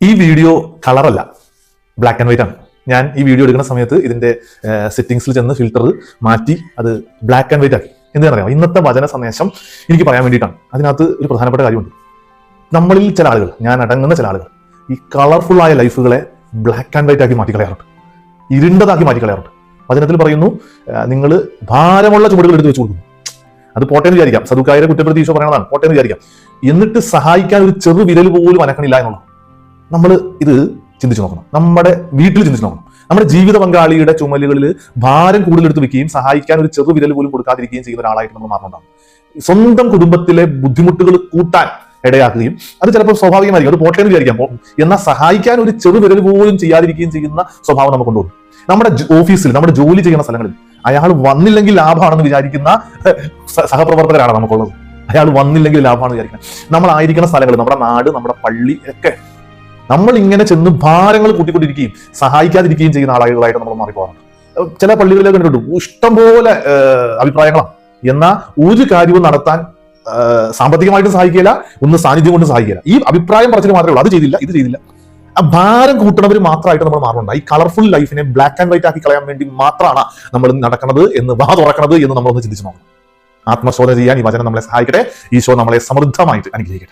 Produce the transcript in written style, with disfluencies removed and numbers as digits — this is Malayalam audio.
ഈ വീഡിയോ കളറല്ല, ബ്ലാക്ക് ആൻഡ് വൈറ്റ് ആണ്. ഞാൻ ഈ വീഡിയോ എടുക്കുന്ന സമയത്ത് ഇതിന്റെ സെറ്റിംഗ്സിൽ ചെന്ന് ഫിൽറ്റർ മാറ്റി അത് ബ്ലാക്ക് ആൻഡ് വൈറ്റ് ആക്കി. എന്താണെന്നറിയാം, ഇന്നത്തെ വചന സന്ദേശം എനിക്ക് പറയാൻ വേണ്ടിയിട്ടാണ്. അതിനകത്ത് ഒരു പ്രധാനപ്പെട്ട കാര്യമുണ്ട്. നമ്മളിൽ ചില ആളുകൾ, ഞാൻ അടങ്ങുന്ന ചില ആളുകൾ, ഈ കളർഫുൾ ആയ ലൈഫുകളെ ബ്ലാക്ക് ആൻഡ് വൈറ്റ് ആക്കി മാറ്റിക്കളയാറുണ്ട്, ഇരുണ്ടതാക്കി മാറ്റിക്കളയാറുണ്ട്. വചനത്തിൽ പറയുന്നു, നിങ്ങൾ ഭാരമുള്ള ചുമടുകൾ എടുത്ത് വെച്ച് കൊടുക്കുന്നു. അത് പോട്ടേന്ന് വിചാരിക്കാം, സദുക്കായരെ കുറ്റപ്പെടുത്തി ഈശോ പറയണതാണ്, പോട്ടേന്ന് വിചാരിക്കാം. എന്നിട്ട് സഹായിക്കാൻ ഒരു ചെറു വിരൽ പോലും അനക്കണില്ല എന്നുള്ളത് നമ്മൾ ഇത് ചിന്തിച്ചു നോക്കണം. നമ്മുടെ വീട്ടിൽ ചിന്തിച്ചു നോക്കണം. നമ്മുടെ ജീവിത പങ്കാളിയുടെ ചുമലുകളിൽ ഭാരം കൂടുതലെടുത്ത് വെക്കുകയും സഹായിക്കാൻ ഒരു ചെറു വിരൽ പോലും കൊടുക്കാതിരിക്കുകയും ചെയ്യുന്ന ഒരാളായിട്ട് നമ്മൾ മാറുന്നുണ്ടാവും. സ്വന്തം കുടുംബത്തിലെ ബുദ്ധിമുട്ടുകൾ കൂട്ടാൻ ഇടയാക്കുകയും, അത് ചിലപ്പോൾ സ്വാഭാവികമായിരിക്കും, അത് പോട്ടേന്ന് വിചാരിക്കാം, എന്നാൽ സഹായിക്കാൻ ഒരു ചെറു വിരൽ പോലും ചെയ്യാതിരിക്കുകയും ചെയ്യുന്ന സ്വഭാവം നമുക്ക് കൊണ്ടുവരും. നമ്മുടെ ഓഫീസിൽ, നമ്മുടെ ജോലി ചെയ്യുന്ന സ്ഥലങ്ങളിൽ അയാൾ വന്നില്ലെങ്കിൽ ലാഭമാണെന്ന് വിചാരിക്കുന്ന സഹപ്രവർത്തകരാണ് നമുക്കുള്ളത്. അയാൾ വന്നില്ലെങ്കിൽ ലാഭമാണെന്ന് വിചാരിക്കുന്നത്. നമ്മളായിരിക്കുന്ന സ്ഥലങ്ങൾ, നമ്മുടെ നാട്, നമ്മുടെ പള്ളി ഒക്കെ നമ്മൾ ഇങ്ങനെ ചെന്ന് ഭാരങ്ങൾ കൂട്ടിക്കൊണ്ടിരിക്കുകയും സഹായിക്കാതിരിക്കുകയും ചെയ്യുന്ന ആളുകളായിട്ട് നമ്മൾ മാറിപ്പോകാറുണ്ട്. ചില പള്ളികളിലേക്ക് കണ്ടിട്ടുണ്ട്, ഇഷ്ടംപോലെ അഭിപ്രായങ്ങളാണ്, എന്നാൽ ഒരു കാര്യവും നടത്താൻ സാമ്പത്തികമായിട്ട് സഹായിക്കില്ല, ഒന്ന് സാന്നിധ്യം കൊണ്ട് സഹായിക്കില്ല. ഈ അഭിപ്രായം പറച്ചിൽ മാത്രമേ ഉള്ളൂ, അത് ചെയ്തില്ല, ഇത് ചെയ്തില്ല. ആ ഭാരം കൂട്ടണവർ മാത്രമായിട്ട് നമ്മൾ മാറുന്നുണ്ട്. ഈ കളർഫുൾ ലൈഫിനെ ബ്ലാക്ക് ആൻഡ് വൈറ്റ് ആക്കി കളയാൻ വേണ്ടി മാത്രമാണ് നമ്മൾ നടക്കുന്നത് എന്ന്, വാ തുറക്കുന്നത് എന്ന് നമ്മളൊന്ന് ചിന്തിച്ചു നോക്കണം. ആത്മശോധന ചെയ്യാൻ ഈ വചനം നമ്മളെ സഹായിക്കട്ടെ. ഈശോ നമ്മളെ സമൃദ്ധമായിട്ട് അനുഗ്രഹിക്കട്ടെ.